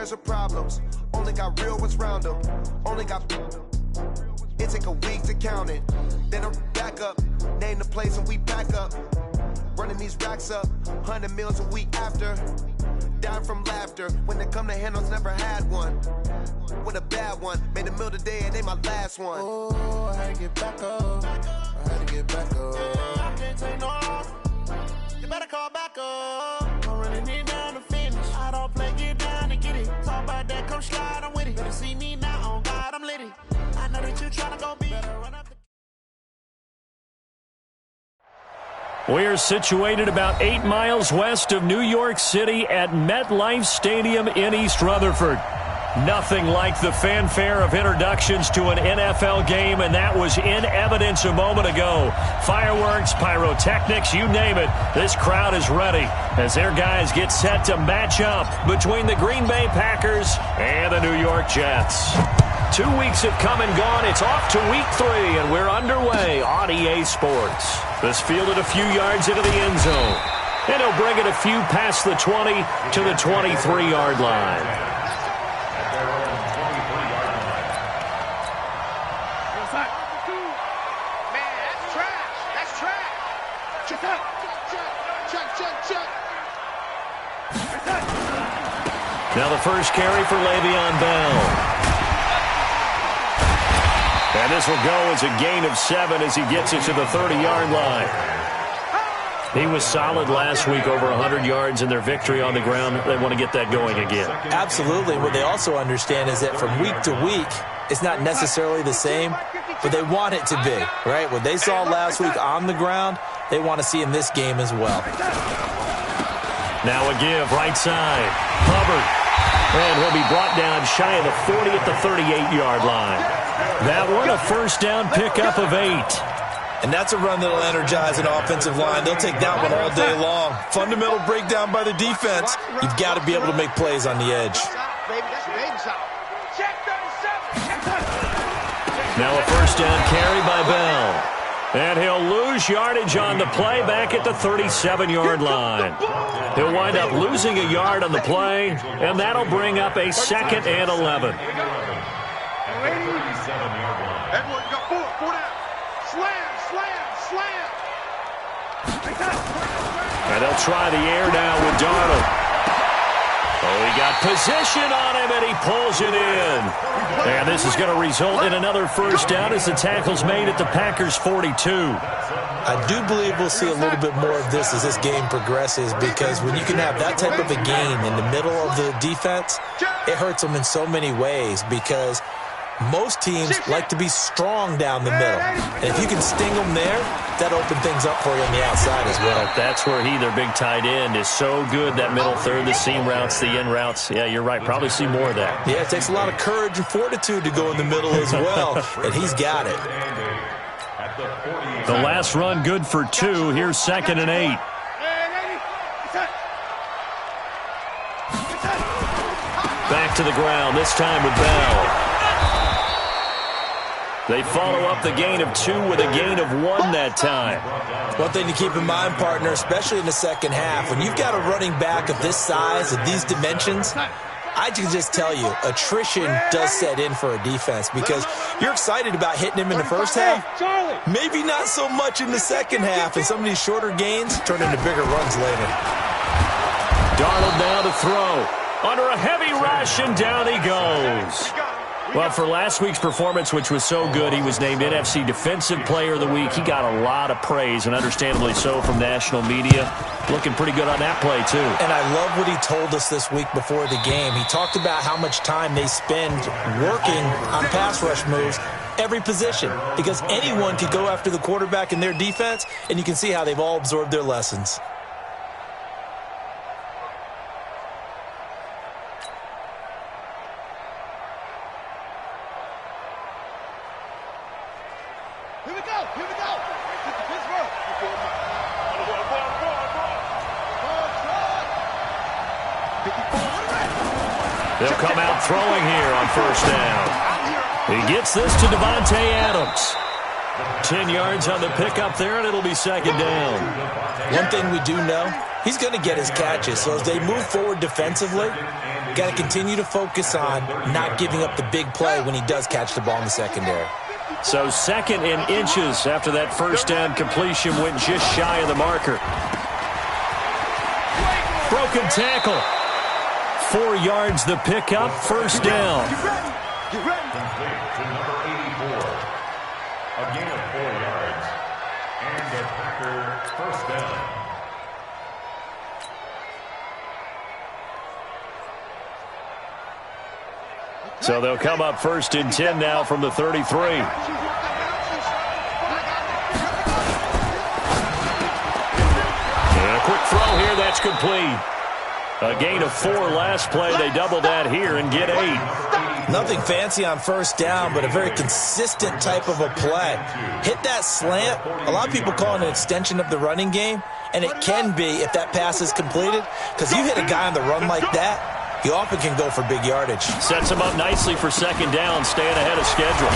years of problems. Only got real ones round them. Only got... It take a week to count it. Then I'm back up. Name the place and we back up. Running these racks up. 100 meals a week after. Dying from laughter. When they come to handles, never had one. With a bad one. Made a meal today and they my last one. Oh, I had to get back up. I had to get back up. I can't take no off. You better call back up. I'm running it down to finish. I don't play, get down to get it. Talk about that, come slide, I'm with it. Better see me now, on God, I'm litty. I know that you tryna go be. Better run up the... We're situated about 8 miles west of New York City at MetLife Stadium in East Rutherford. Nothing like the fanfare of introductions to an NFL game, and that was in evidence a moment ago. Fireworks, pyrotechnics, you name it. This crowd is ready as their guys get set to match up between the Green Bay Packers and the New York Jets. 2 weeks have come and gone. It's off to week 3, and we're underway on EA Sports. This fielded a few yards into the end zone, and he'll bring it a few past the 20 to the 23-yard line. Now the first carry for Le'Veon Bell. And this will go as a gain of 7 as he gets it to the 30-yard line. He was solid last week, over 100 yards in their victory on the ground. They want to get that going again. Absolutely. What they also understand is that from week to week, it's not necessarily the same, but they want it to be, right? What they saw last week on the ground, they want to see in this game as well. Now a give, right side. Hubbard. And he'll be brought down shy of the 40 at the 38-yard line. That one, a first down pickup of 8. And that's a run that'll energize an offensive line. They'll take that one all day long. Fundamental breakdown by the defense. You've got to be able to make plays on the edge. Now a first down carry by Bell. And he'll lose yardage on the play back at the 37-yard line. He'll wind up losing a yard on the play, and that'll bring up a 2nd and 11. And they'll try the air now with Darnold. Oh, he got position on him, and he pulls it in. And this is going to result in another first down as the tackle's made at the Packers' 42. I do believe we'll see a little bit more of this as this game progresses, because when you can have that type of a gain in the middle of the defense, it hurts them in so many ways, because most teams like to be strong down the middle. And if you can sting them there, that'll open things up for you on the outside as well. That's where their big tight end, is so good. That middle third, the seam routes, the in routes. Yeah, you're right. Probably see more of that. Yeah, it takes a lot of courage and fortitude to go in the middle as well. And he's got it. The last run good for 2. Here's 2nd and 8. Back to the ground, this time with Bell. They follow up the gain of 2 with a gain of 1 that time. One thing to keep in mind, partner, especially in the second half, when you've got a running back of this size, of these dimensions, I can just tell you, attrition does set in for a defense, because you're excited about hitting him in the first half. Maybe not so much in the second half, and some of these shorter gains turn into bigger runs later. Darnold now to throw. Under a heavy rush, and down he goes. Well, for last week's performance, which was so good, he was named NFC Defensive Player of the Week. He got a lot of praise, and understandably so, from national media. Looking pretty good on that play, too. And I love what he told us this week before the game. He talked about how much time they spend working on pass rush moves, every position, because anyone could go after the quarterback in their defense, and you can see how they've all absorbed their lessons. They'll come out throwing here on first down. He gets this to Devontae Adams. 10 yards on the pickup there, and it'll be 2nd down. One thing we do know, he's going to get his catches. So as they move forward defensively, got to continue to focus on not giving up the big play when he does catch the ball in the secondary. So 2nd and inches after that first down completion went just shy of the marker. Broken tackle. 4 yards the pickup, first down. Complete to number 84. A gain of 4 yards. And the Packer first down. So they'll come up 1st and 10 now from the 33. Quick throw here, that's complete. A gain of 4 last play. They double that here and get 8. Nothing fancy on first down, but a very consistent type of a play. Hit that slant. A lot of people call it an extension of the running game, and it can be if that pass is completed, because you hit a guy on the run like that, he often can go for big yardage. Sets him up nicely for 2nd down, staying ahead of schedule.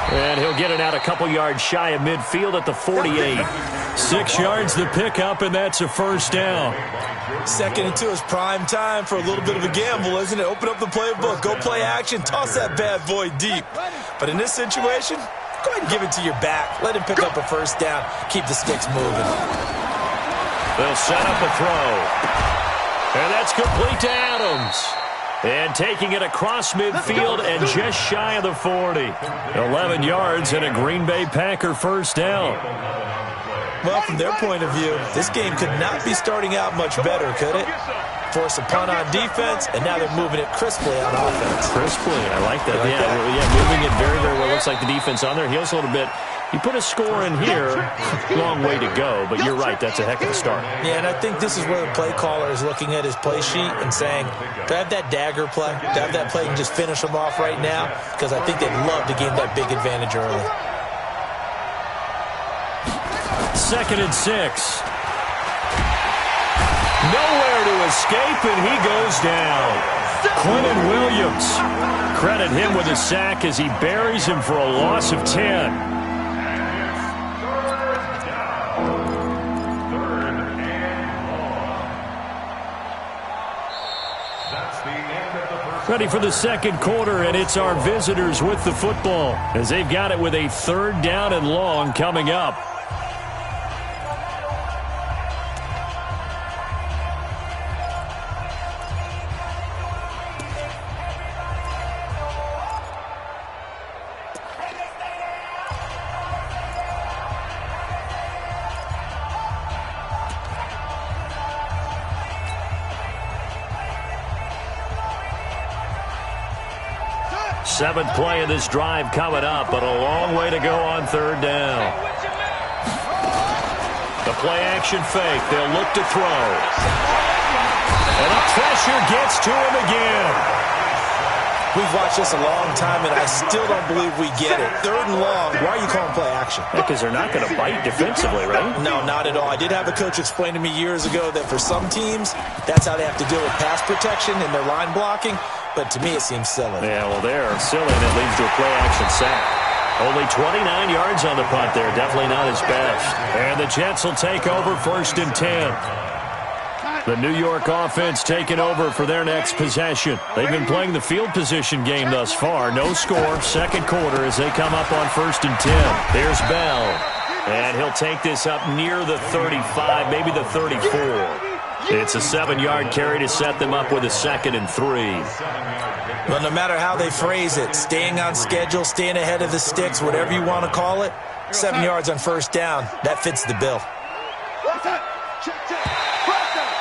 And he'll get it out a couple yards shy of midfield at the 48. 6 yards the pickup, and that's a first down. 2nd and 2 is prime time for a little bit of a gamble, isn't it? Open up the playbook, go play action, toss that bad boy deep. But in this situation, go ahead and give it to your back. Let him pick up a first down. Keep the sticks moving. They'll set up a throw. And that's complete to Adams. And taking it across midfield and just shy of the 40. 11 yards and a Green Bay Packer first down. Well, from their point of view, this game could not be starting out much better, could it? Force a punt on defense, and now they're moving it crisply on offense. Crisply, I like that. Yeah, moving it very, very well. Looks like the defense on there heals a little bit. You put a score in here, long way to go, but you're right, that's a heck of a start. Yeah, and I think this is where the play caller is looking at his play sheet and saying, do I have that dagger play? Do I have that play and just finish them off right now? Because I think they'd love to gain that big advantage early. 2nd and 6. Nowhere to escape, and he goes down. Quentin Williams. Credit him with a sack as he buries him for a loss of 10. Ready for the 2nd quarter, and it's our visitors with the football as they've got it with a 3rd down and long coming up. Seventh play of this drive coming up, but a long way to go on 3rd down. The play action fake. They'll look to throw. And the pressure gets to him again. We've watched this a long time, and I still don't believe we get it. 3rd and long. Why are you calling play action? Because they're not going to bite defensively, right? No, not at all. I did have a coach explain to me years ago that for some teams, that's how they have to deal with pass protection and their line blocking. But to me, it seems silly. Yeah, well, they're silly, and it leads to a play-action sack. Only 29 yards on the punt there. Definitely not his best. And the Jets will take over 1st and 10. The New York offense taking over for their next possession. They've been playing the field position game thus far. No score, 2nd quarter as they come up on 1st and 10. Here's Bell. And he'll take this up near the 35, maybe the 34. It's a 7-yard carry to set them up with a 2nd and 3. Well, no matter how they phrase it, staying on schedule, staying ahead of the sticks, whatever you want to call it, 7 yards on 1st down, that fits the bill.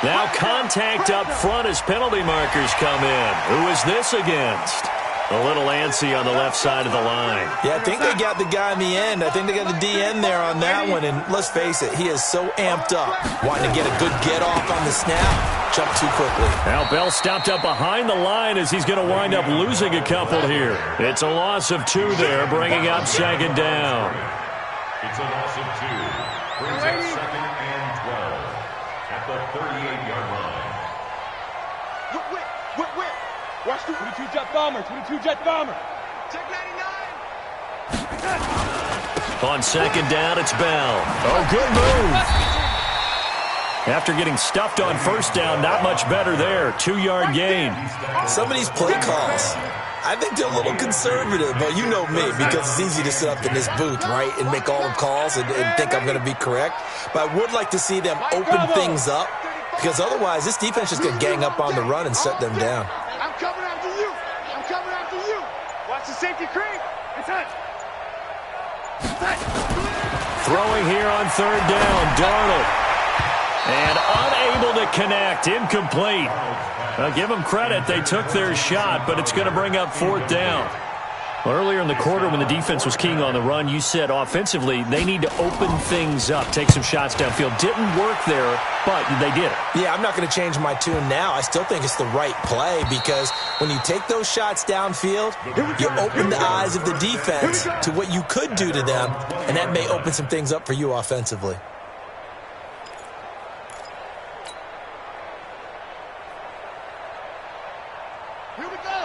Now contact up front as penalty markers come in. Who is this against? A little antsy on the left side of the line. Yeah, I think they got the guy in the end. I think they got the DN there on that one. And let's face it, he is so amped up, wanting to get a good get-off on the snap. Jump too quickly. Now Bell stopped up behind the line as he's going to wind up losing a couple here. It's a loss of 2 there, bringing up 2nd down. It's a loss of 2. Brings up 2nd and 12 at the 38-yard line. Watch the 22 Jet Bomber, 22 Jet Bomber. Check 99. On 2nd down, it's Bell. Oh, good move. After getting stuffed on first down, not much better there. 2-yard gain. Some of these play calls, I think they're a little conservative, but you know me, because it's easy to sit up in this booth, right, and make all the calls and think I'm going to be correct. But I would like to see them open things up, because otherwise this defense is going to gang up on the run and shut them down. I'm coming after you. I'm coming after you. Watch the safety creep. It's hot. Throwing here on 3rd down, Darnold. And unable to connect, incomplete. I'll give them credit, they took their shot, but it's going to bring up 4th down. Well, earlier in the quarter when the defense was keying on the run, you said offensively they need to open things up, take some shots downfield. Didn't work there, but they did it. Yeah, I'm not going to change my tune now. I still think it's the right play because when you take those shots downfield, you open the eyes of the defense to what you could do to them, and that may open some things up for you offensively.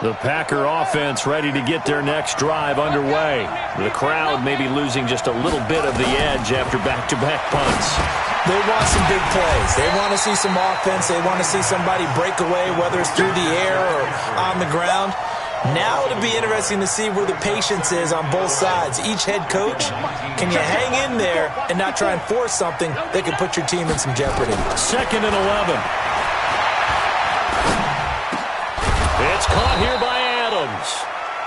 The Packer offense ready to get their next drive underway. The crowd may be losing just a little bit of the edge after back-to-back punts. They want some big plays. They want to see some offense. They want to see somebody break away, whether it's through the air or on the ground. Now it'll be interesting to see where the patience is on both sides. Each head coach, can you hang in there and not try and force something that could put your team in some jeopardy? 2nd and 11. It's caught here by Adams.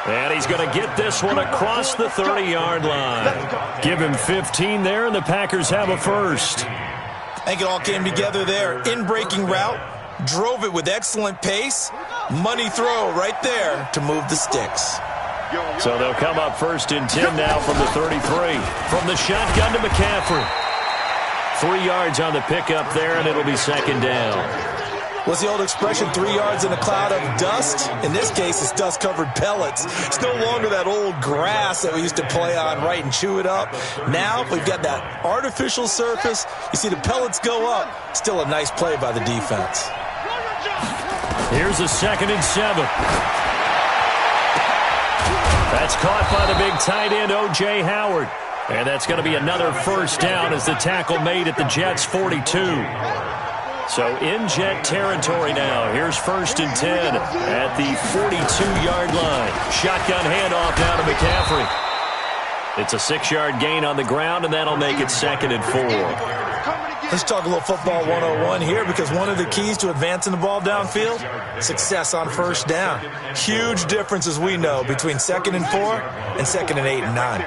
And he's going to get this one across the 30-yard line. Give him 15 there, and the Packers have a first. I think it all came together there. In-breaking route, drove it with excellent pace. Money throw right there to move the sticks. So they'll come up 1st and 10 now from the 33. From the shotgun to McCaffrey. 3 yards on the pickup there, and it'll be 2nd down. What's the old expression, 3 yards in a cloud of dust? In this case, it's dust-covered pellets. It's no longer that old grass that we used to play on, right, and chew it up. Now we've got that artificial surface. You see the pellets go up. Still a nice play by the defense. Here's a 2nd and 7. That's caught by the big tight end, O.J. Howard. And that's going to be another first down as the tackle made at the Jets' 42. So in Jet territory now. Here's 1st and 10 at the 42-yard line. Shotgun handoff down to McCaffrey. It's a 6-yard gain on the ground, and that'll make it 2nd and 4. Let's talk a little football 101 here, because one of the keys to advancing the ball downfield, success on 1st down. Huge difference, as we know, between 2nd and 4 and 2nd and 8 and 9.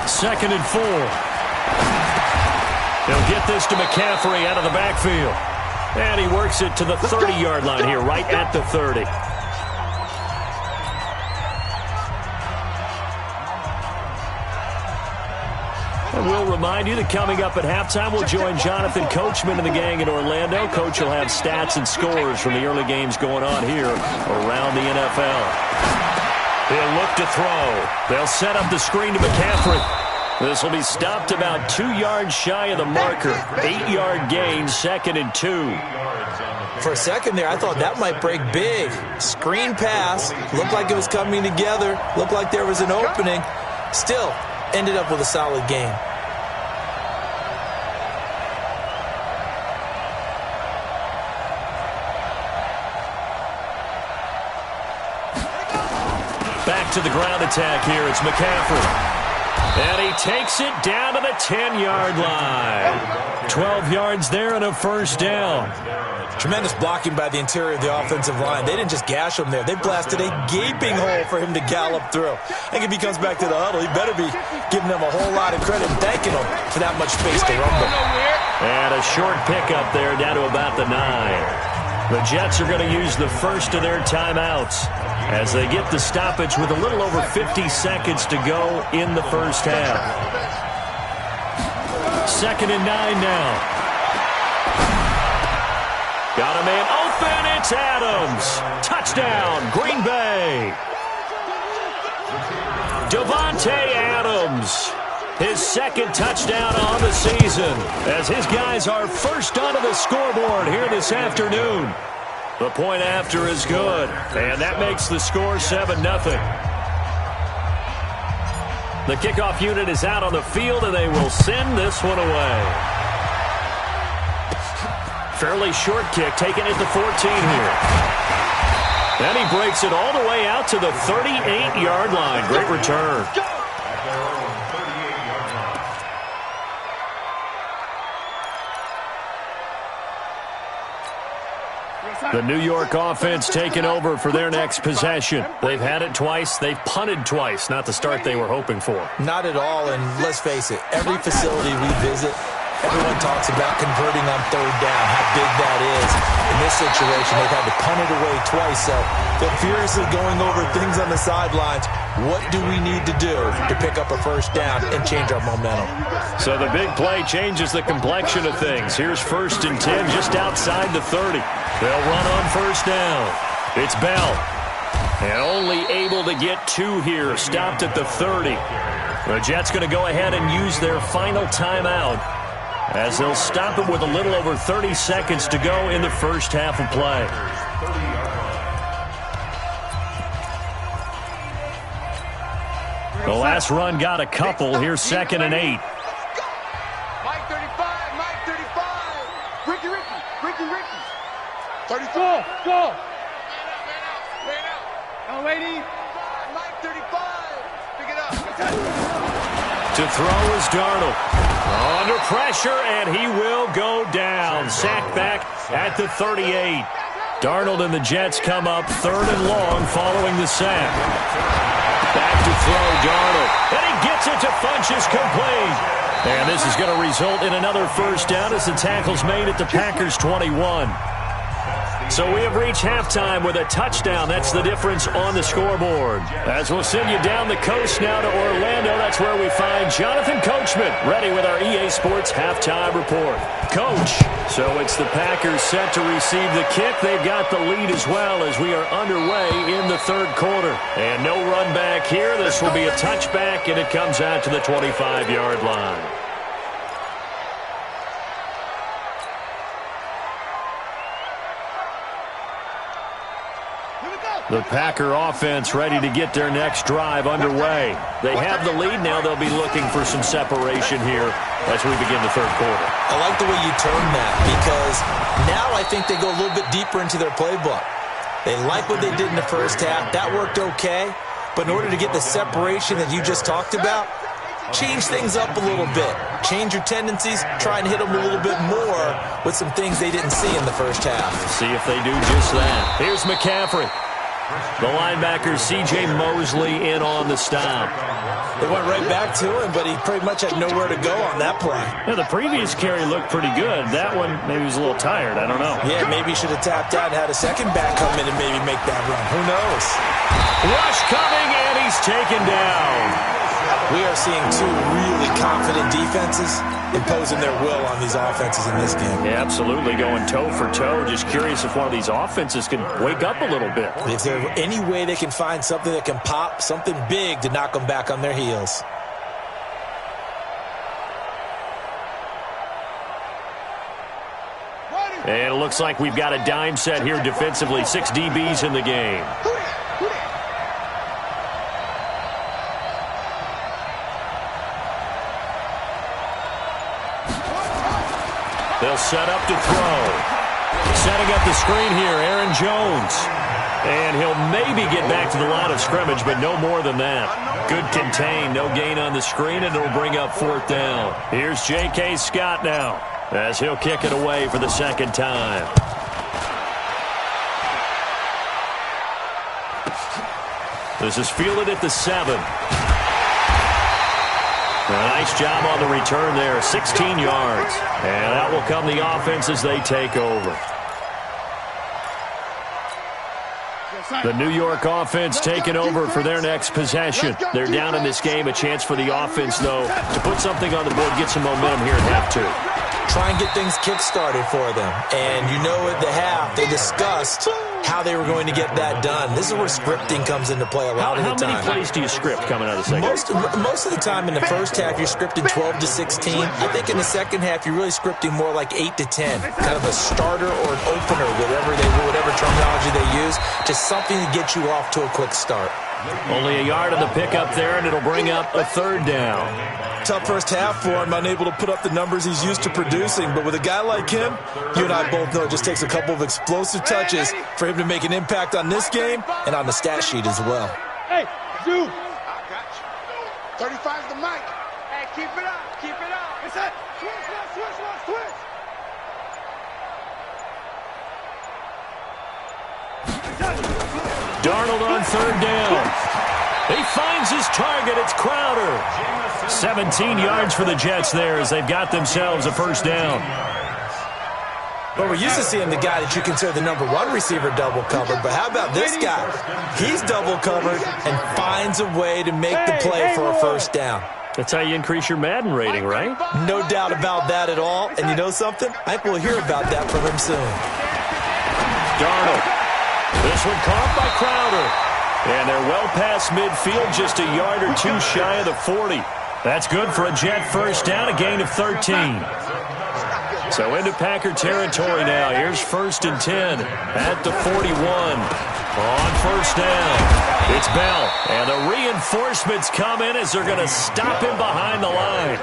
2nd and 4. He'll get this to McCaffrey out of the backfield. And he works it to the 30-yard line here, right at the 30. And we'll remind you that coming up at halftime, we'll join Jonathan Coachman and the gang in Orlando. Coach will have stats and scores from the early games going on here around the NFL. He'll look to throw. They'll set up the screen to McCaffrey. This will be stopped about 2 yards shy of the marker. 8-yard gain, 2nd and 2. For a second there, I thought that might break big. Screen pass. Looked like it was coming together. Looked like there was an opening. Still, ended up with a solid gain. Back to the ground attack here. It's McCaffrey. And he takes it down to the 10-yard line. 12 yards there and a first down. Tremendous blocking by the interior of the offensive line. They didn't just gash him there. They blasted a gaping hole for him to gallop through. I think if he comes back to the huddle, he better be giving them a whole lot of credit and thanking them for that much space to rumble. And a short pickup there down to about the 9. The Jets are going to use the first of their timeouts as they get the stoppage with a little over 50 seconds to go in the first half. 2nd and 9 now. Got a man open. It's Adams. Touchdown, Green Bay. Davante Adams. His 2nd touchdown on the season as his guys are first onto the scoreboard here this afternoon. The point after is good, and that makes the score 7-0. The kickoff unit is out on the field, and they will send this one away. Fairly short kick, taken at the 14 here. And he breaks it all the way out to the 38-yard line. Great return. The New York offense taking over for their next possession. They've had it twice. They've punted twice. Not the start they were hoping for. Not at all, and let's face it, every facility we visit, everyone talks about converting on third down, how big that is. In this situation, they've had to punt it away twice, so they're furiously going over things on the sidelines. What do we need to do to pick up a first down and change our momentum? So the big play changes the complexion of things. Here's 1st and 10 just outside the 30. They'll run on first down. It's Bell. And only able to get 2 here. Stopped at the 30. The Jets going to go ahead and use their final timeout, as they'll stop it with a little over 30 seconds to go in the first half of play. The last run got a couple. Here's 2nd and 8. Mike 35, Mike 35. Ricky. 34, go. Ran out. No, lady. Mike 35. Pick it up. To throw is Darnold. Under pressure, and he will go down. Sacked back at the 38. Darnold and the Jets come up 3rd and long following the sack. Back to throw, Darnold. And he gets it to Funchess, complete. And this is going to result in another first down as the tackle's made at the Packers' 21. So we have reached halftime with a touchdown. That's the difference on the scoreboard. As we'll send you down the coast now to Orlando, that's where we find Jonathan Coachman ready with our EA Sports halftime report. Coach, so it's the Packers set to receive the kick. They've got the lead as well as we are underway in the 3rd quarter. And no run back here. This will be a touchback, and it comes out to the 25-yard line. The Packer offense ready to get their next drive underway. They have the lead now. They'll be looking for some separation here as we begin the 3rd quarter. I like the way you turn that, because now I think they go a little bit deeper into their playbook. They like what they did in the first half. That worked okay. But in order to get the separation that you just talked about, change things up a little bit. Change your tendencies. Try and hit them a little bit more with some things they didn't see in the first half. See if they do just that. Here's McCaffrey. The linebacker, C.J. Mosley, in on the stop. They went right back to him, but he pretty much had nowhere to go on that play. Yeah, the previous carry looked pretty good. That one, maybe he was a little tired. I don't know. Yeah, maybe he should have tapped out and had a second back come in and maybe make that run. Who knows? Rush coming, and he's taken down. We are seeing 2 really confident defenses imposing their will on these offenses in this game. Yeah, absolutely, going toe for toe. Just curious if one of these offenses can wake up a little bit. If there's any way they can find something that can pop, something big to knock them back on their heels. And it looks like we've got a dime set here defensively. 6 DBs in the game. They'll set up to throw. Setting up the screen here, Aaron Jones. And he'll maybe get back to the line of scrimmage, but no more than that. Good contain, no gain on the screen, and it'll bring up 4th down. Here's J.K. Scott now, as he'll kick it away for the 2nd time. This is fielded at the 7. A nice job on the return there, 16 yards. And out will come the offense as they take over. The New York offense taking over for their next possession. They're down in this game. A chance for the offense, though, to put something on the board, get some momentum here at half 2. Try and get things kick-started for them. And you know at the half, they discussed how they were going to get that done. This is where scripting comes into play a lot of the time. How many plays do you script coming out of the second? Most of the time in the first half, you're scripting 12 to 16. I think in the second half, you're really scripting more like 8 to 10. Kind of a starter or an opener, whatever terminology they use. Just something to get you off to a quick start. Only a yard on the pickup there, and it'll bring up a third down. Tough first half for him, unable to put up the numbers he's used to producing. But with a guy like him, you and I both know it just takes a couple of explosive touches for him to make an impact on this game and on the stat sheet as well. Hey, Zoo. I got you. 35's the mic. Hey, keep it up. Keep it up. What's that? Switch. Darnold on third down. He finds his target. It's Crowder. 17 yards for the Jets there as they've got themselves a first down. Well, we're used to seeing the guy that you consider the number one receiver double covered, but how about this guy? He's double covered and finds a way to make the play for a first down. That's how you increase your Madden rating, right? No doubt about that at all. And you know something? I think we'll hear about that from him soon. Darnold. This one caught by Crowder. And they're well past midfield, just a yard or two shy of the 40. That's good for a Jet first down, a gain of 13. So into Packer territory now. Here's 1st and 10 at the 41. On first down, it's Bell. And the reinforcements come in as they're going to stop him behind the line.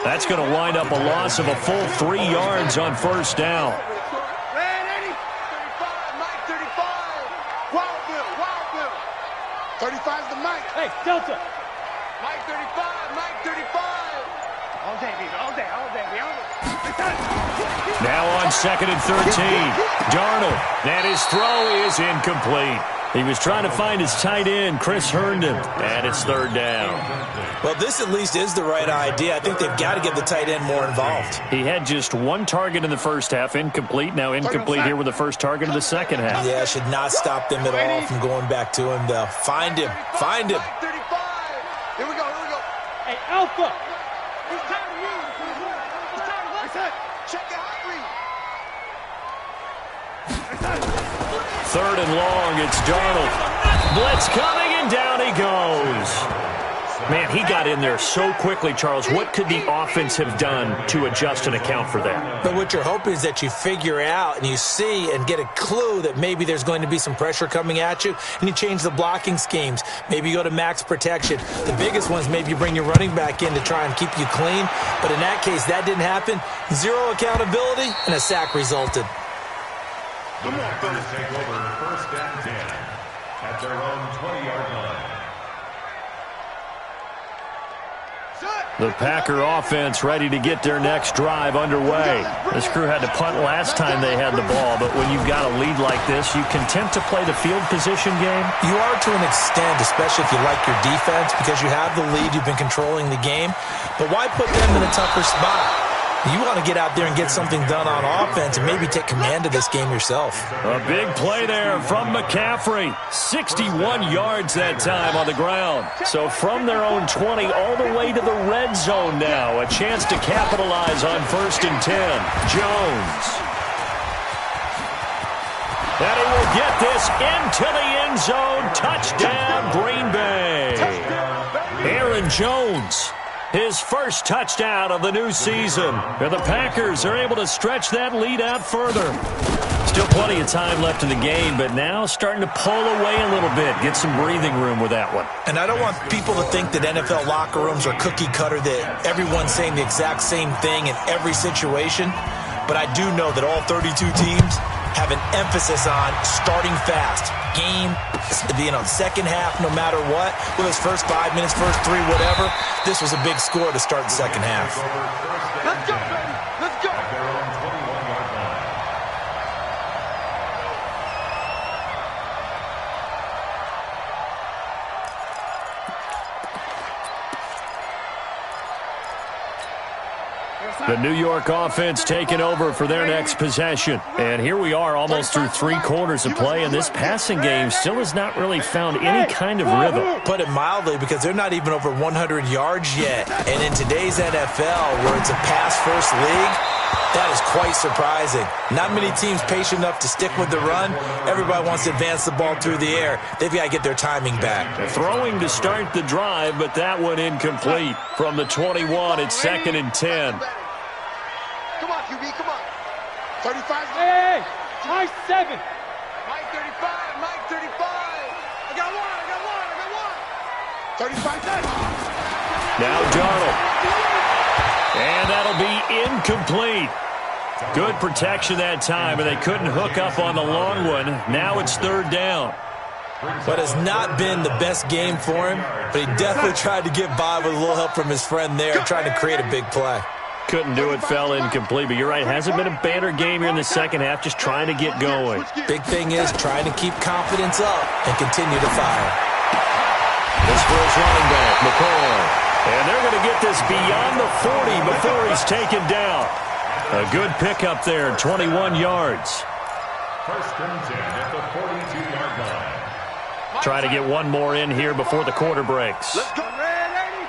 That's going to wind up a loss of a full 3 yards on first down. 35's the mic. Hey, Delta. Mike 35. All day, baby. All day. Now on 2nd and 13. Darnold. And his throw is incomplete. He was trying to find his tight end, Chris Herndon. And it's 3rd down. Well, this at least is the right idea. I think they've got to get the tight end more involved. He had just 1 target in the first half, incomplete. Now incomplete here with the first target of the second half. Yeah, should not stop them at all from going back to him, though. Find him. 35. Here we go. Hey, Alpha. He's trying to move. Check your hot read. 3rd and long, it's Darnold. Blitz coming, and down he goes. Man, he got in there so quickly, Charles. What could the offense have done to adjust and account for that? But what you're hoping is that you figure out and you see and get a clue that maybe there's going to be some pressure coming at you, and you change the blocking schemes. Maybe you go to max protection. The biggest ones, maybe you bring your running back in to try and keep you clean. But in that case, that didn't happen. 0 accountability, and a sack resulted. The Packers take over 1st and 10 at their own 20-yard line. The Packer offense ready to get their next drive underway. This crew had to punt last time they had the ball, but when you've got a lead like this, you content to play the field position game? You are to an extent, especially if you like your defense, because you have the lead, you've been controlling the game. But why put them in a tougher spot? You want to get out there and get something done on offense and maybe take command of this game yourself. A big play there from McCaffrey. 61 yards that time on the ground. So from their own 20 all the way to the red zone now. A chance to capitalize on 1st and 10. Jones. And he will get this into the end zone. Touchdown, Green Bay. Aaron Jones. His first touchdown of the new season. And the Packers are able to stretch that lead out further. Still plenty of time left in the game, but now starting to pull away a little bit. Get some breathing room with that one. And I don't want people to think that NFL locker rooms are cookie cutter, that everyone's saying the exact same thing in every situation. But I do know that all 32 teams have an emphasis on starting fast. Game, second half, no matter what. Whether it's first 5 minutes, first 3, whatever. This was a big score to start the second half. Let's go, baby. Let's go. At their own 21-yard line. The New York offense taking over for their next possession. And here we are almost through 3 quarters of play, and this passing game still has not really found any kind of rhythm. Put it mildly, because they're not even over 100 yards yet. And in today's NFL, where it's a pass-first league, that is quite surprising. Not many teams patient enough to stick with the run. Everybody wants to advance the ball through the air. They've got to get their timing back. Throwing to start the drive, but that one incomplete. From the 21, it's 2nd and 10. Come on, QB, come on. 35. Hey, high 7. 35 seconds. Now Darnold. And that'll be incomplete. Good protection that time, and they couldn't hook up on the long one. Now it's third down. But it's not been the best game for him, but he definitely tried to get by with a little help from his friend there, trying to create a big play. Couldn't do it, fell incomplete, but you're right. Hasn't been a banner game here in the second half, just trying to get going. Big thing is trying to keep confidence up and continue to fire. This for his running back, McCoy. And they're going to get this beyond the 40 before he's taken down. A good pickup there, 21 yards. First and 10 at the 42-yard line. Try to get one more in here before the quarter breaks. Let's go, Red 80.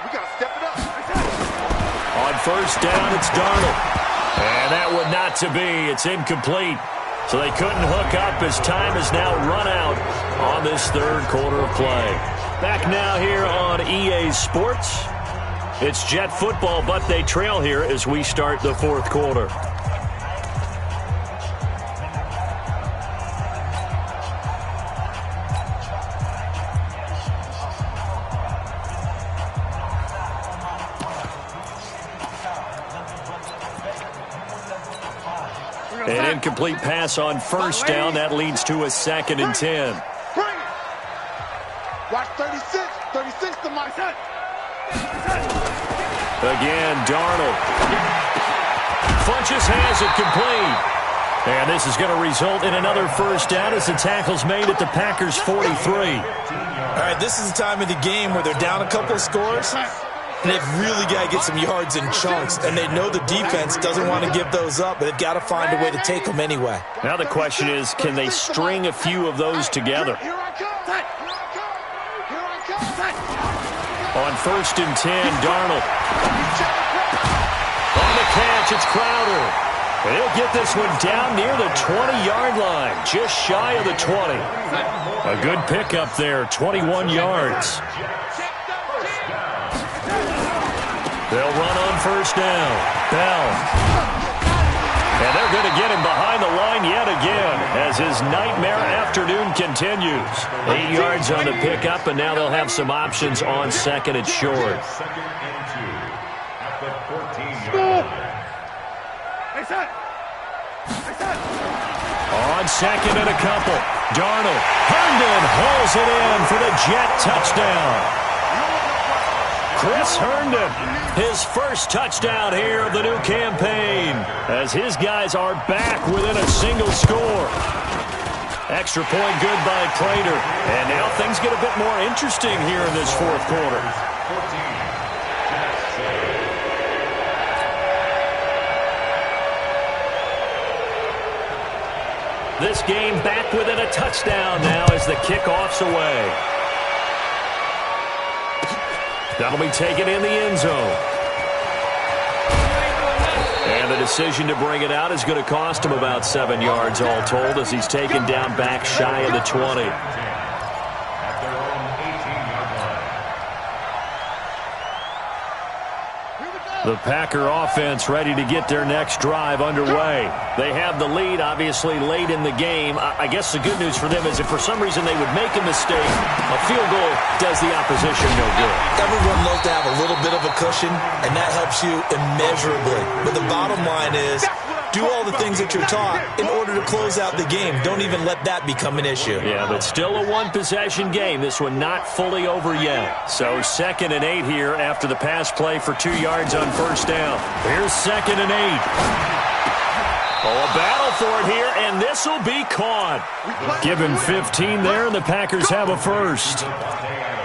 We got to step it up. On first down, it's Darnold. And that one not to be. It's incomplete. So they couldn't hook up as time is now run out on this third quarter of play. Back now here on EA Sports. It's Jet football, but they trail here as we start the fourth quarter. An incomplete pass on first down. That leads to a 2nd and 10. Bring it. Watch 36. 36 to my son. Again, Darnold. Funches has it complete. And this is going to result in another first down as the tackle's made at the Packers' 43. All right, this is the time of the game where they're down a couple of scores, and they've really got to get some yards in chunks, and they know the defense doesn't want to give those up, but they've got to find a way to take them anyway. Now the question is, can they string a few of those together? On first and 10, Darnold. On the catch, it's Crowder. And he'll get this one down near the 20-yard line, just shy of the 20. A good pickup there, 21 yards. They'll run on first down. Bell. And they're going to get him behind the line yet again as his nightmare afternoon continues. 8 yards on the pickup, and now they'll have some options on second and short. Second and 2 at the 14-yard line. On second and a couple, Darnold. Herndon hauls it in for the Jet touchdown. Chris Herndon, his first touchdown here of the new campaign, as his guys are back within a single score. Extra point good by Prater. And now things get a bit more interesting here in this fourth quarter. This game back within a touchdown now as the kickoff's away. That'll be taken in the end zone. And the decision to bring it out is going to cost him about 7 yards all told as he's taken down back shy of the 20. The Packer offense ready to get their next drive underway. They have the lead, obviously, late in the game. I guess the good news for them is if for some reason they would make a mistake, a field goal does the opposition no good. Everyone loves to have a little bit of a cushion, and that helps you immeasurably. But the bottom line is, do all the things that you're taught in order to close out the game. Don't even let that become an issue. Yeah, but still a one-possession game. This one not fully over yet. So 2nd and 8 here after the pass play for 2 yards on first down. Here's 2nd and 8. Oh, a battle for it here, and this will be caught. Give him 15 there, and the Packers have a first.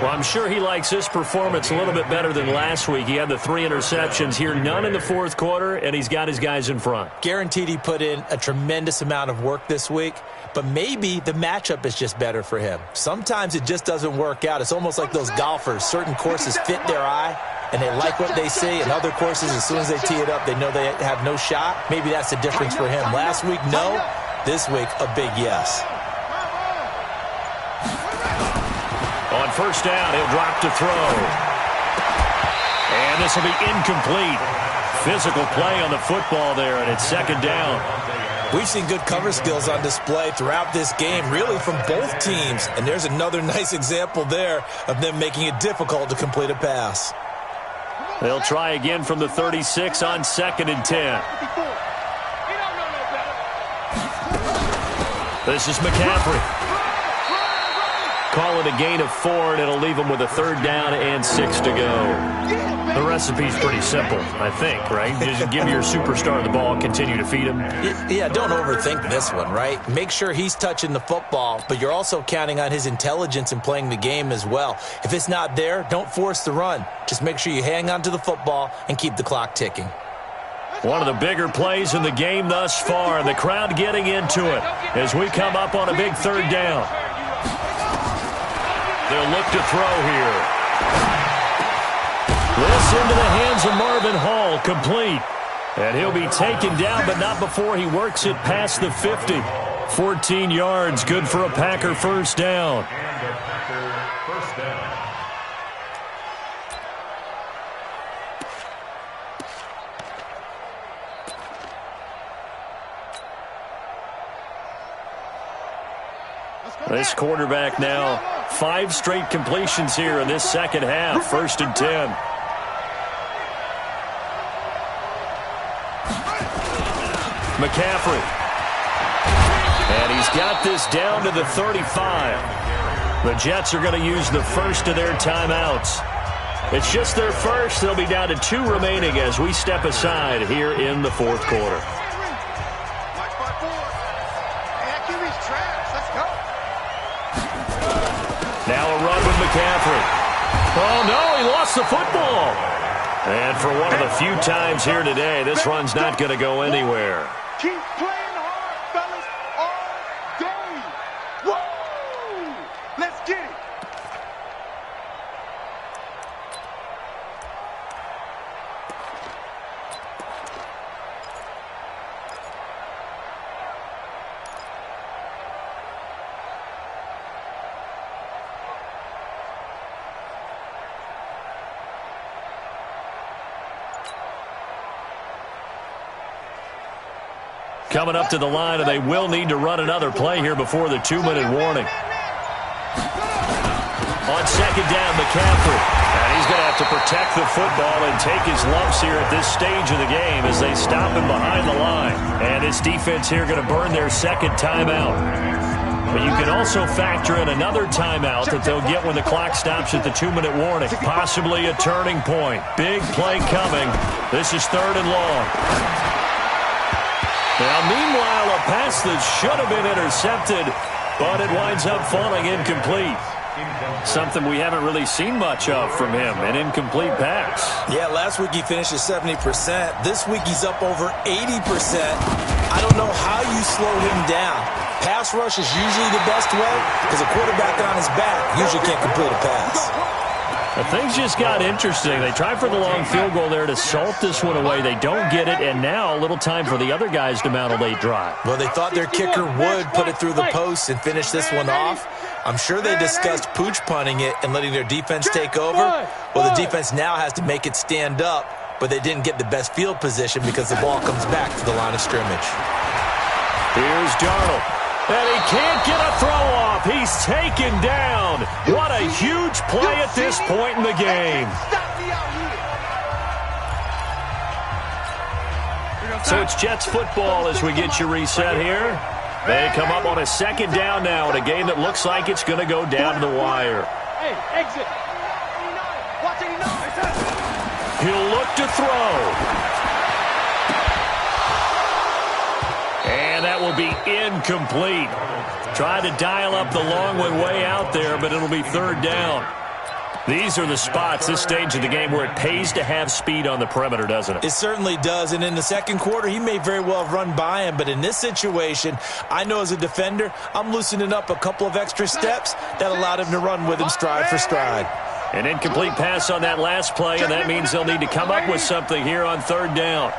Well, I'm sure he likes this performance a little bit better than last week. He had the 3 interceptions here, none in the fourth quarter, and he's got his guys in front. Guaranteed he put in a tremendous amount of work this week, but maybe the matchup is just better for him. Sometimes it just doesn't work out. It's almost like those golfers. Certain courses fit their eye, and they like what they see, and other courses, as soon as they tee it up, they know they have no shot. Maybe that's the difference for him. Last week, no. This week, a big yes. On first down, he'll drop to throw. And this will be incomplete. Physical play on the football there, and it's 2nd down. We've seen good cover skills on display throughout this game, really from both teams. And there's another nice example there of them making it difficult to complete a pass. They'll try again from the 36 on 2nd and 10. This is McCaffrey. Call it a gain of 4, and it'll leave them with a 3rd down and 6 to go. The recipe's pretty simple, I think, right? Just give your superstar the ball, continue to feed him. Yeah, don't overthink this one, right? Make sure he's touching the football, but you're also counting on his intelligence in playing the game as well. If it's not there, don't force the run. Just make sure you hang on to the football and keep the clock ticking. One of the bigger plays in the game thus far, and the crowd getting into it as we come up on a big 3rd down. They'll look to throw here. This into the hands of Marvin Hall, complete. And he'll be taken down, but not before he works it past the 50. 14 yards, good for a Packer 1st down. And a Packer 1st down. This quarterback now, 5 straight completions here in this 2nd half. 1st and 10. McCaffrey. And he's got this down to the 35. The Jets are going to use the first of their timeouts. It's just their first. They'll be down to 2 remaining as we step aside here in the 4th quarter. Now a run with McCaffrey. Oh, no, he lost the football. And for one of the few times here today, this run's not going to go anywhere. Keep playing hard, fellas, all day. Woo! Let's get it. Coming up to the line, and they will need to run another play here before the 2-minute warning. On 2nd down, McCaffrey. And he's going to have to protect the football and take his lumps here at this stage of the game as they stop him behind the line. And this defense here going to burn their 2nd timeout. But you can also factor in another timeout that they'll get when the clock stops at the 2-minute warning. Possibly a turning point. Big play coming. This is 3rd and long. Now, meanwhile, a pass that should have been intercepted, but it winds up falling incomplete. Something we haven't really seen much of from him, an incomplete pass. Yeah, last week he finished at 70%. This week he's up over 80%. I don't know how you slow him down. Pass rush is usually the best way because a quarterback on his back usually can't complete a pass. Things just got interesting. They tried for the long field goal there to salt this one away. They don't get it, and now a little time for the other guys to mount a late drive. Well, they thought their kicker would put it through the post and finish this one off. I'm sure they discussed pooch punting it and letting their defense take over. Well, the defense now has to make it stand up, but they didn't get the best field position because the ball comes back to the line of scrimmage. Here's Darnold. And he can't get a throw off. He's taken down. What a huge play at this point in the game. So it's Jets football as we get you reset here. They come up on a 2nd down now in a game that looks like it's going to go down to the wire. Hey, exit. Watch 89. He'll look to throw. And that will be incomplete. Try to dial up the long one way out there, but it'll be 3rd down. These are the spots, this stage of the game, where it pays to have speed on the perimeter, doesn't it? It certainly does, and in the 2nd quarter, he may very well have run by him, but in this situation, I know as a defender, I'm loosening up a couple of extra steps that allowed him to run with him stride for stride. An incomplete pass on that last play, and that means they'll need to come up with something here on 3rd down.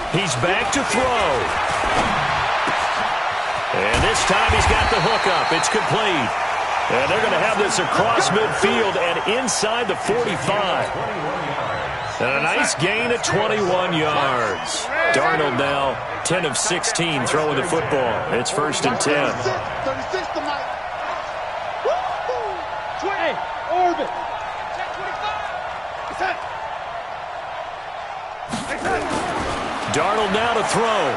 He's back to throw. And this time he's got the hook up. It's complete. And they're going to have this across midfield and inside the 45. And a nice gain of 21 yards. Darnold now 10 of 16 throwing the football. It's 1st and 10. 36 to Mike. Hey, orbit. Darnold now to throw.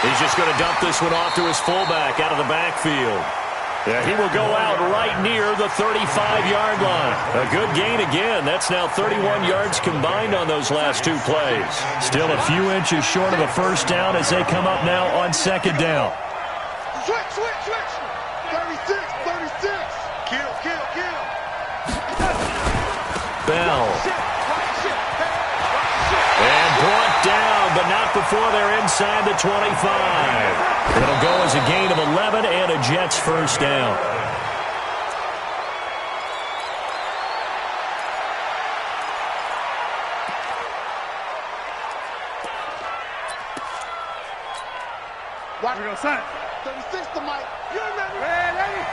He's just going to dump this one off to his fullback out of the backfield. Yeah, he will go out right near the 35-yard line. A good gain again. That's now 31 yards combined on those last 2 plays. Still a few inches short of a first down as they come up now on 2nd down. Switch. 36. Kill. Bell. And brought down, but not before they're inside the 25. It'll go as a gain of 11 and a Jets first down. Watch it go, son. 36 to Mike. You ready? Ready.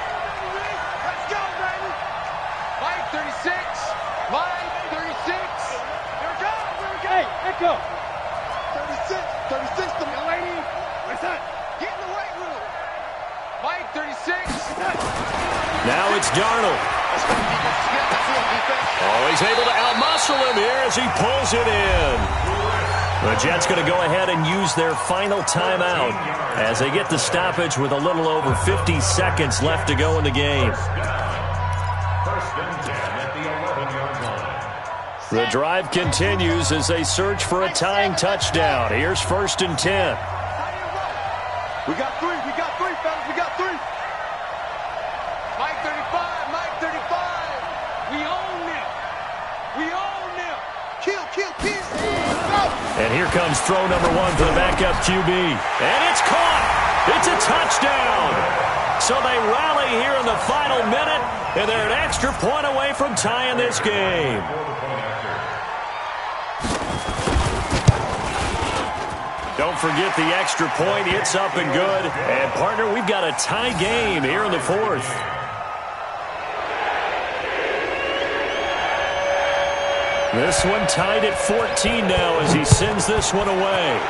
Let's go, baby. Mike 36. Mike 36. Here we go. Hey, echo. 36 to Mike. Lady. What's that? Get in the weight room. Mike 36. Now it's Darnold. Oh, he's able to outmuscle him here as he pulls it in. The Jets going to go ahead and use their final timeout as they get the stoppage with a little over 50 seconds left to go in the game. 1st and 10 at the 11-yard line. The drive continues as they search for a tying touchdown. Here's 1st and 10. We got three, fellas. We got 3. Mike 35. We own them. Kill. And here comes throw number 1 for the backup QB. And it's caught. It's a touchdown. So they rally here in the final minute, and they're an extra point away from tying this game. Don't forget the extra point. It's up and good. And, partner, we've got a tie game here in the 4th. This one tied at 14 now as he sends this one away.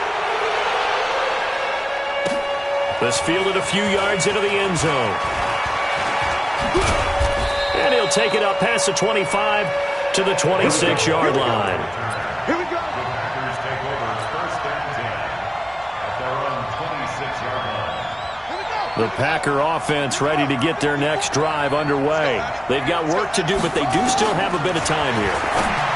This fielded a few yards into the end zone. And he'll take it up past the 25 to the 26-yard line. Here we go. The Packers take over 1st and 10 at their own 26-yard line. The Packer offense ready to get their next drive underway. They've got work to do, but they do still have a bit of time here.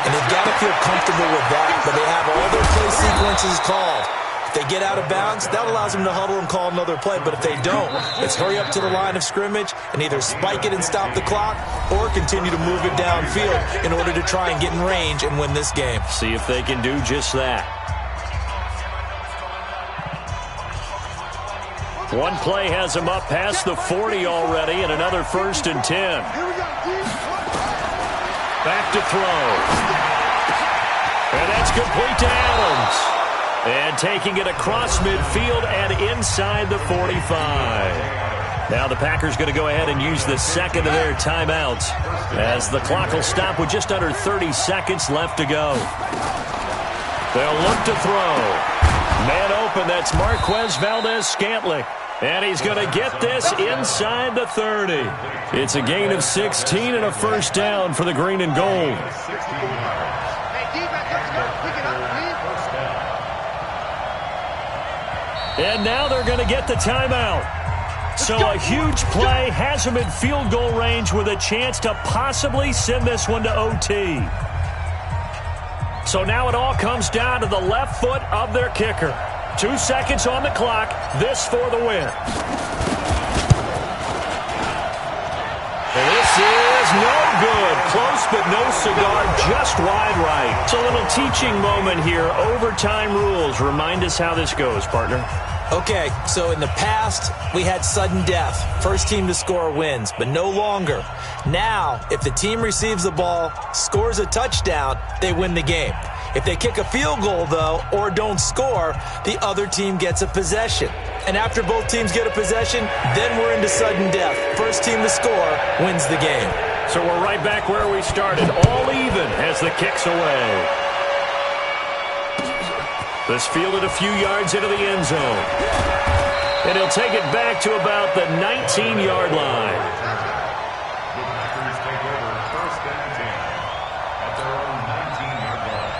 And they've got to feel comfortable with that, but they have all their play sequences called. If they get out of bounds, that allows them to huddle and call another play. But if they don't, it's hurry up to the line of scrimmage and either spike it and stop the clock or continue to move it downfield in order to try and get in range and win this game. See if they can do just that. One play has him up past the 40 already, and another 1st and 10. Back to throw. And that's complete to Adams. And taking it across midfield and inside the 45. Now the Packers going to go ahead and use the second of their timeouts as the clock will stop with just under 30 seconds left to go. They'll look to throw. Man open, that's Marquez Valdez-Scantling. And he's going to get this inside the 30. It's a gain of 16 and a first down for the green and gold. And now they're going to get the timeout. So a huge play has them in field goal range with a chance to possibly send this one to OT. So now it all comes down to the left foot of their kicker. 2 seconds on the clock. This for the win. This is no good. Close but no cigar. Just wide right. It's a little teaching moment here. Overtime rules. Remind us how this goes, partner. Okay, so in the past, we had sudden death. First team to score wins, but no longer. Now, if the team receives the ball, scores a touchdown, they win the game. If they kick a field goal, though, or don't score, the other team gets a possession. And after both teams get a possession, then we're into sudden death. First team to score wins the game. So we're right back where we started. All even as the kick's away. This fielded a few yards into the end zone. And he'll take it back to about the 19-yard line. The Packers take over first and 10 at their own 19-yard line.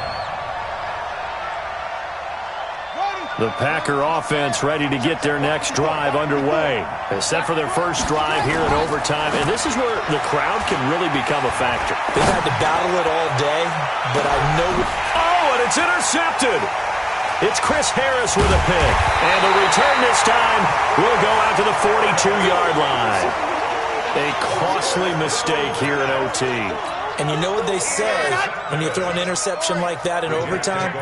The Packer offense ready to get their next drive underway. They're set for their first drive here in overtime, and this is where the crowd can really become a factor. They've had to battle it all day, but I know... Oh, and it's intercepted! It's Chris Harris with a pick. And the return this time will go out to the 42-yard line. A costly mistake here in OT. And you know what they say, when you throw an interception like that in overtime,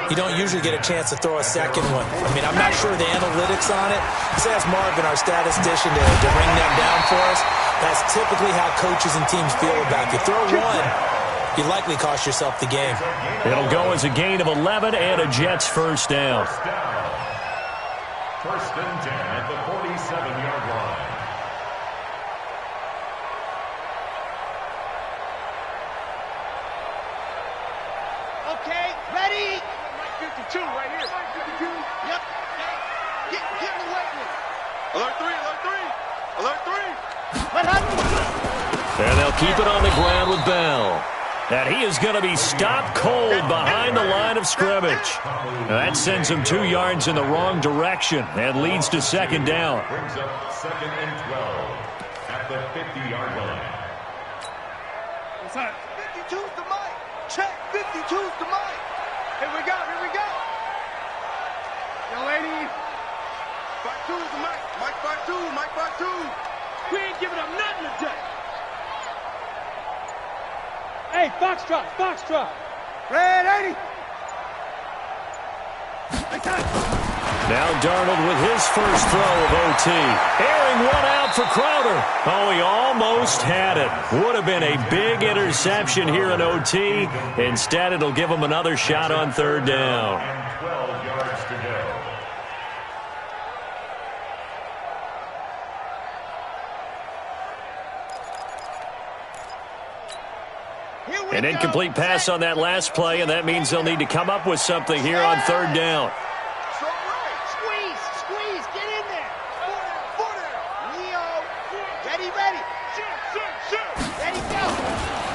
you don't usually get a chance to throw a second one. I mean, I'm not sure the analytics on it. Let's ask Marvin, our statistician, to bring them down for us. That's typically how coaches and teams feel about it. You throw one, you likely cost yourself the game. It'll go as a gain of 11 and a Jets first down. First and 10 at the 47-yard line. Okay, ready? 52 right here. 52. Yep. Get in the way with it. Alert 3, alert 3. Alert 3. What happened? And they'll keep it on the ground with Bell. And he is going to be stopped cold behind the line of scrimmage. That sends him 2 yards in the wrong direction and leads to second down. Brings up second and 12 at the 50-yard line. What's that? 52's the mic. Check. 52's the mic. Here we go. Here we go. Young lady. 52's the mic. Mike 52. Mike 52. We ain't giving up nothing today. Hey, Foxtrot, Foxtrot. Red 80. Now Darnold with his first throw of OT. Airing one out for Crowder. Oh, he almost had it. Would have been a big interception here in OT. Instead, it'll give him another shot on third down. And 12 yards to go. An incomplete pass on that last play, and that means they'll need to come up with something here on third down. Squeeze, squeeze, get in there. Footer, Leo, ready. Ready, go.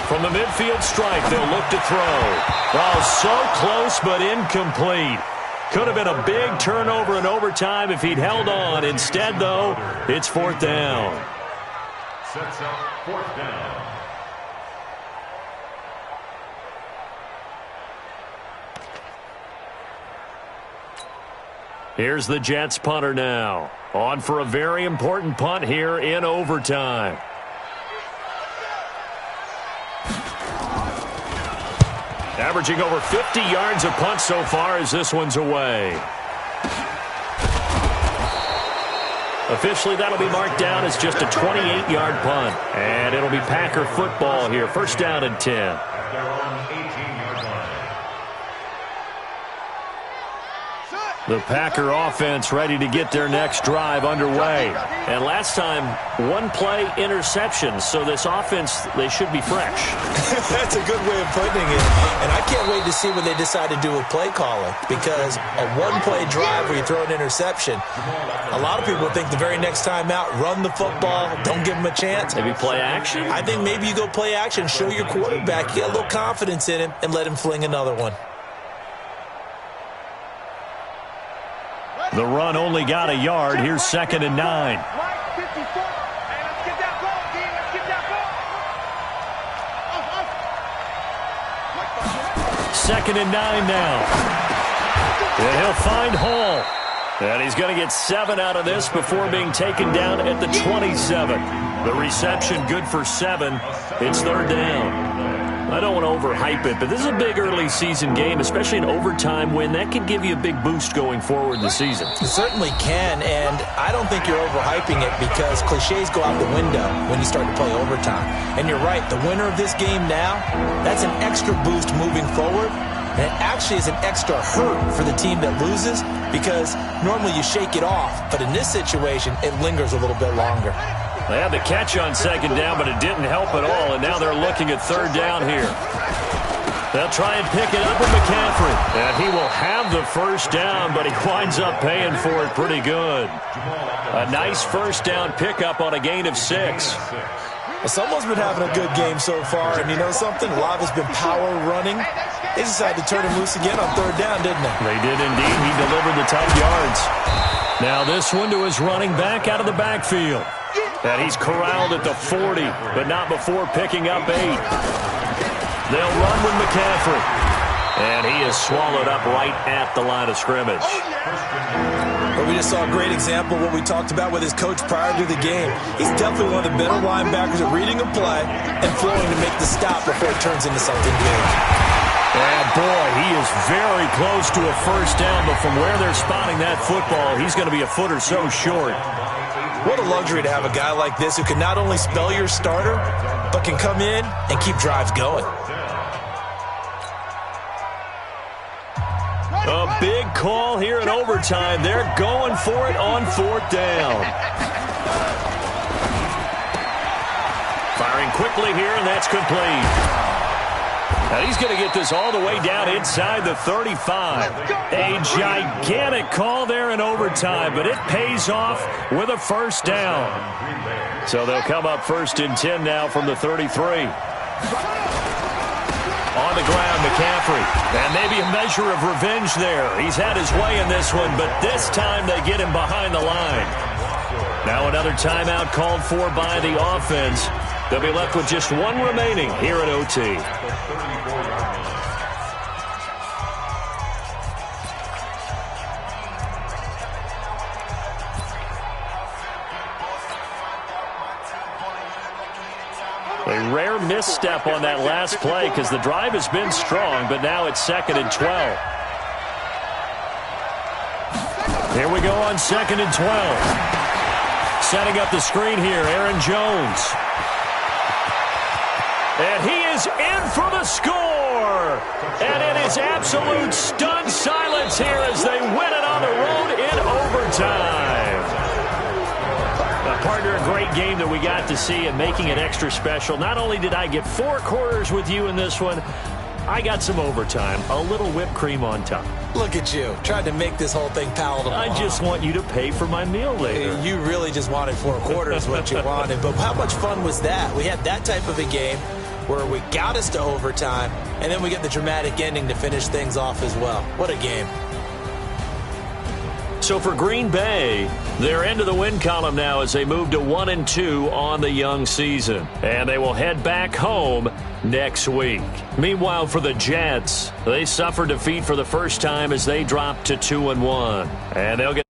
From the midfield stripe, they'll look to throw. Oh, so close, but incomplete. Could have been a big turnover in overtime if he'd held on. Instead, though, it's fourth down. Sets up fourth down. Here's the Jets punter now. On for a very important punt here in overtime. Averaging over 50 yards a punt so far as this one's away. Officially, that'll be marked down as just a 28-yard punt. And it'll be Packer football here. First down and 10. At their own 18-yard line. The Packer offense ready to get their next drive underway. And last time, one play interception. So this offense, they should be fresh. That's a good way of putting it. And I can't wait to see what they decide to do with play calling. Because a one-play drive where you throw an interception, a lot of people think the very next time out, run the football, don't give them a chance. Maybe play action? I think maybe you go play action, show your quarterback, get a little confidence in him, and let him fling another one. The run only got a yard. Here's second and 9. Second and 9 now. And he'll find Hall. And he's going to get 7 out of this before being taken down at the 27. The reception good for 7. It's third down. I don't want to overhype it, but this is a big early season game, especially an overtime win. That could give you a big boost going forward this season. It certainly can, and I don't think you're overhyping it because cliches go out the window when you start to play overtime. And you're right, the winner of this game now, that's an extra boost moving forward. And it actually is an extra hurt for the team that loses because normally you shake it off. But in this situation, it lingers a little bit longer. They had the catch on second down, but it didn't help at all, and now they're looking at third down here. They'll try and pick it up with McCaffrey. And he will have the first down, but he winds up paying for it pretty good. A nice first down pickup on a gain of 6. Well, someone's been having a good game so far, and you know something? A lot has been power running. They decided to turn him loose again on third down, didn't they? They did indeed. He delivered the tough yards. Now this one to his running back out of the backfield. And he's corralled at the 40, but not before picking up 8. They'll run with McCaffrey. And he is swallowed up right at the line of scrimmage. But we just saw a great example of what we talked about with his coach prior to the game. He's definitely one of the better linebackers at reading a play and flowing to make the stop before it turns into something big. And boy, he is very close to a first down, but from where they're spotting that football, he's going to be a foot or so short. What a luxury to have a guy like this who can not only spell your starter, but can come in and keep drives going. A big call here in overtime. They're going for it on fourth down. Firing quickly here, and that's complete. Now he's going to get this all the way down inside the 35. A gigantic call there in overtime, but it pays off with a first down. So they'll come up first and 10 now from the 33. On the ground, McCaffrey. And maybe a measure of revenge there. He's had his way in this one, but this time they get him behind the line. Now another timeout called for by the offense. They'll be left with just one remaining here at OT. A rare misstep on that last play because the drive has been strong, but now it's 2nd and 12. Here we go on 2nd and 12. Setting up the screen here, Aaron Jones. And he is in for the score. And it is absolute stunned silence here as they win it on the road in overtime. Partner, a great game that we got to see and making it extra special. Not only did I get 4 quarters with you in this one, I got some overtime, a little whipped cream on top. Look at you, trying to make this whole thing palatable. I just want you to pay for my meal later. You really just wanted 4 quarters what you wanted, but how much fun was that? We had that type of a game where we got us to overtime, and then we get the dramatic ending to finish things off as well. What a game. So for Green Bay, they're into the win column now as they move to 1-2 on the young season. And they will head back home next week. Meanwhile, for the Jets, they suffered defeat for the first time as they dropped to 2-1. And they'll get